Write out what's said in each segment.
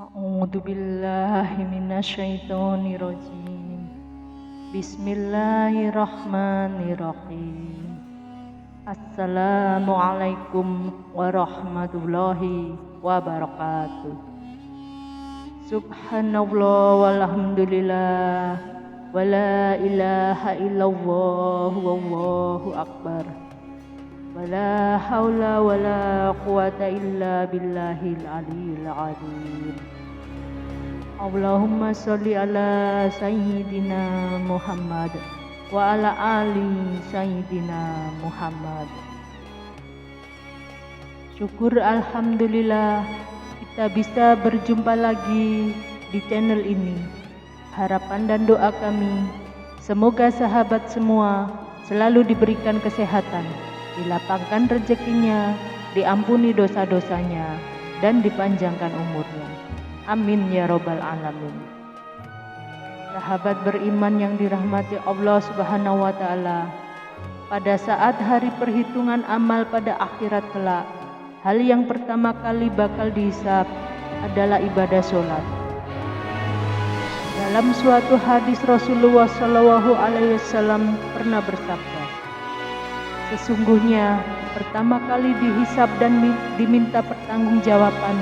A'udzu billahi minasyaitonir rajim. Bismillahirrahmanirrahim. Assalamualaikum warahmatullahi wabarakatuh. Subhanallah walhamdulillah wala ilaha illallah wallahu akbar. Wala haula wala quwata illa billahil aliyil azim. Allahumma sholli ala sayyidina Muhammad wa ala ali sayyidina Muhammad. Syukur alhamdulillah kita bisa berjumpa lagi di channel ini. Harapan dan doa kami semoga sahabat semua selalu diberikan kesehatan, dilapangkan rezekinya, diampuni dosa-dosanya, dan dipanjangkan umurnya. Amin ya robbal alamin. Sahabat beriman yang dirahmati Allah Subhanahu wa Ta'ala, pada saat hari perhitungan amal pada akhirat kelak, hal yang pertama kali bakal dihisab adalah ibadah sholat. Dalam suatu hadis Rasulullah SAW pernah bersabda, sesungguhnya pertama kali dihisab dan diminta pertanggungjawaban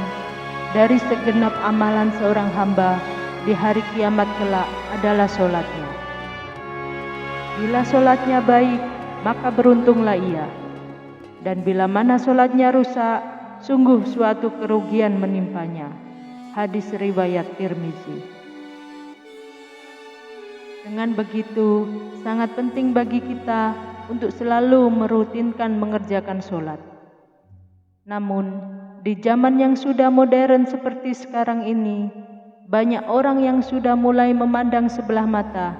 dari segenap amalan seorang hamba di hari kiamat kelak adalah sholatnya. Bila sholatnya baik, maka beruntunglah ia. Dan bila mana sholatnya rusak, sungguh suatu kerugian menimpanya. Hadis riwayat Tirmizi. Dengan begitu, sangat penting bagi kita untuk selalu merutinkan mengerjakan sholat. Namun, di zaman yang sudah modern seperti sekarang ini, banyak orang yang sudah mulai memandang sebelah mata,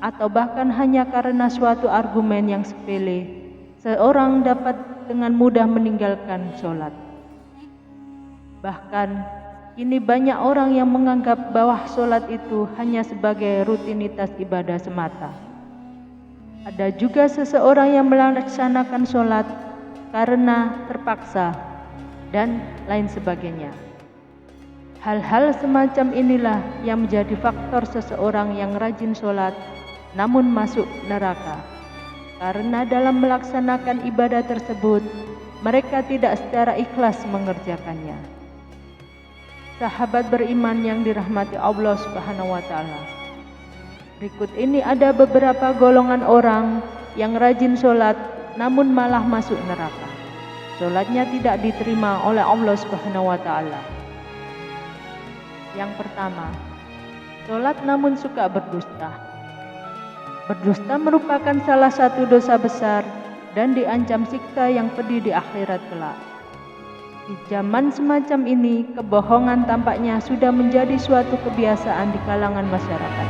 atau bahkan hanya karena suatu argumen yang sepele, seorang dapat dengan mudah meninggalkan sholat. Bahkan, kini banyak orang yang menganggap bahwa sholat itu hanya sebagai rutinitas ibadah semata. Ada juga seseorang yang melaksanakan sholat karena terpaksa dan lain sebagainya. Hal-hal semacam inilah yang menjadi faktor seseorang yang rajin sholat namun masuk neraka. Karena dalam melaksanakan ibadah tersebut, mereka tidak secara ikhlas mengerjakannya. Sahabat beriman yang dirahmati Allah Subhanahu wa Ta'ala, berikut ini ada beberapa golongan orang yang rajin sholat namun malah masuk neraka. Sholatnya tidak diterima oleh Allah Subhanahu wa Ta'ala. Yang pertama, sholat namun suka berdusta. Berdusta merupakan salah satu dosa besar dan diancam siksa yang pedih di akhirat kelak. Di zaman semacam ini, kebohongan tampaknya sudah menjadi suatu kebiasaan di kalangan masyarakat.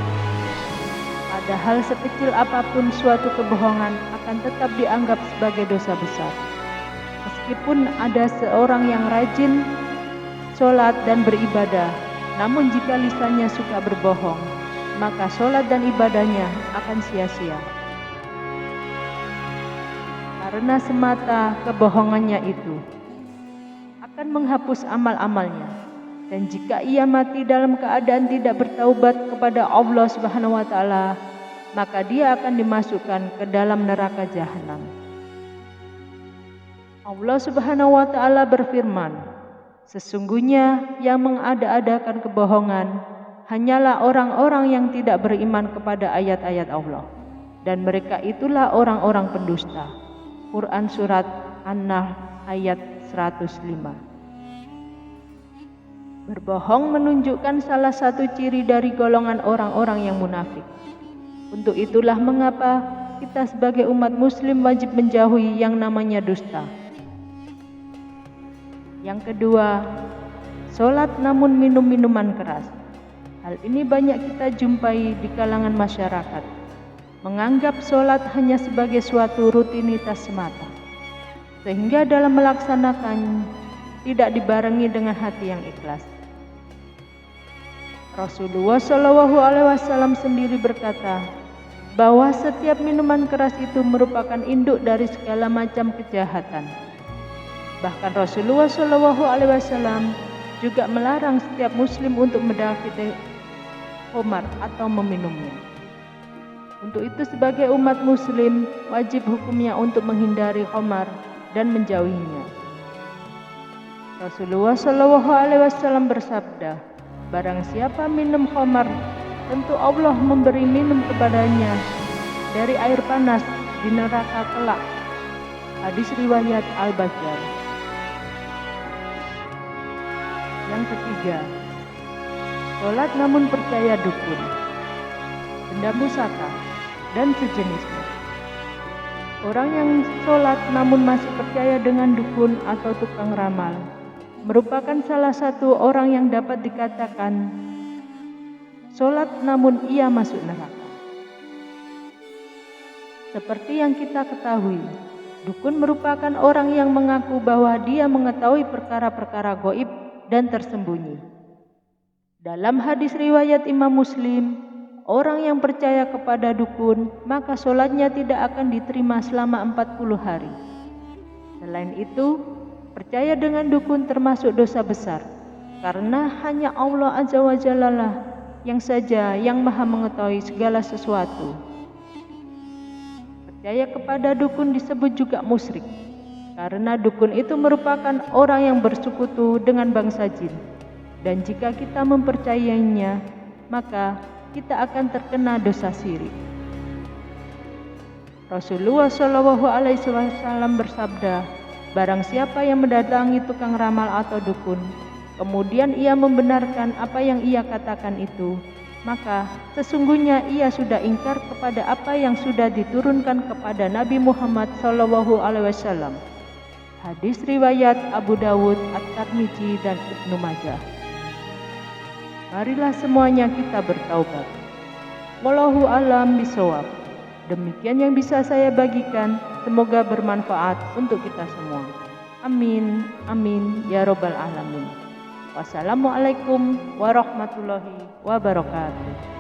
Padahal sekecil apapun suatu kebohongan akan tetap dianggap sebagai dosa besar. Meskipun ada seorang yang rajin sholat dan beribadah, namun jika lisannya suka berbohong, maka sholat dan ibadahnya akan sia-sia. Karena semata kebohongannya itu akan menghapus amal-amalnya. Dan jika ia mati dalam keadaan tidak bertaubat kepada Allah Subhanahu wa Ta'ala, maka dia akan dimasukkan ke dalam neraka jahanam. Allah Subhanahu wa Ta'ala berfirman, sesungguhnya yang mengada-adakan kebohongan hanyalah orang-orang yang tidak beriman kepada ayat-ayat Allah, dan mereka itulah orang-orang pendusta. Quran Surat An-Nahl ayat 105. Berbohong menunjukkan salah satu ciri dari golongan orang-orang yang munafik. Untuk itulah mengapa kita sebagai umat muslim wajib menjauhi yang namanya dusta. Yang kedua, sholat namun minum minuman keras. Hal ini banyak kita jumpai di kalangan masyarakat, menganggap sholat hanya sebagai suatu rutinitas semata, sehingga dalam melaksanakan tidak dibarengi dengan hati yang ikhlas. Rasulullah SAW sendiri berkata bahwa setiap minuman keras itu merupakan induk dari segala macam kejahatan. Bahkan Rasulullah SAW juga melarang setiap muslim untuk mendapati khamar atau meminumnya. Untuk itu sebagai umat muslim wajib hukumnya untuk menghindari khamar dan menjauhinya. Rasulullah SAW bersabda, barang siapa minum khamar, tentu Allah memberi minum kepadanya dari air panas di neraka kelak. Hadis riwayat Al-Bazzar. Yang ketiga, sholat namun percaya dukun, benda pusaka, dan sejenisnya. Orang yang sholat namun masih percaya dengan dukun atau tukang ramal merupakan salah satu orang yang dapat dikatakan sholat namun ia masuk neraka. Seperti yang kita ketahui, dukun merupakan orang yang mengaku bahwa dia mengetahui perkara-perkara gaib dan tersembunyi. Dalam hadis riwayat Imam Muslim, orang yang percaya kepada dukun, maka sholatnya tidak akan diterima selama 40 hari. Selain itu, percaya dengan dukun termasuk dosa besar, karena hanya Allah Azza wa Jalla lah yang maha mengetahui segala sesuatu. Percaya kepada dukun disebut juga musyrik, karena dukun itu merupakan orang yang bersekutu dengan bangsa jin. Dan jika kita mempercayainya, maka kita akan terkena dosa syirik. Rasulullah SAW bersabda, barang siapa yang mendatangi tukang ramal atau dukun, kemudian ia membenarkan apa yang ia katakan itu, maka sesungguhnya ia sudah ingkar kepada apa yang sudah diturunkan kepada Nabi Muhammad SAW. Hadis riwayat Abu Dawud, At-Tirmidzi, dan Ibnu Majah. Marilah semuanya kita bertaubat. Wallahu a'lam bishawab. Demikian yang bisa saya bagikan, semoga bermanfaat untuk kita semua. Amin, amin, ya robbal alamin. Wassalamualaikum warahmatullahi wabarakatuh.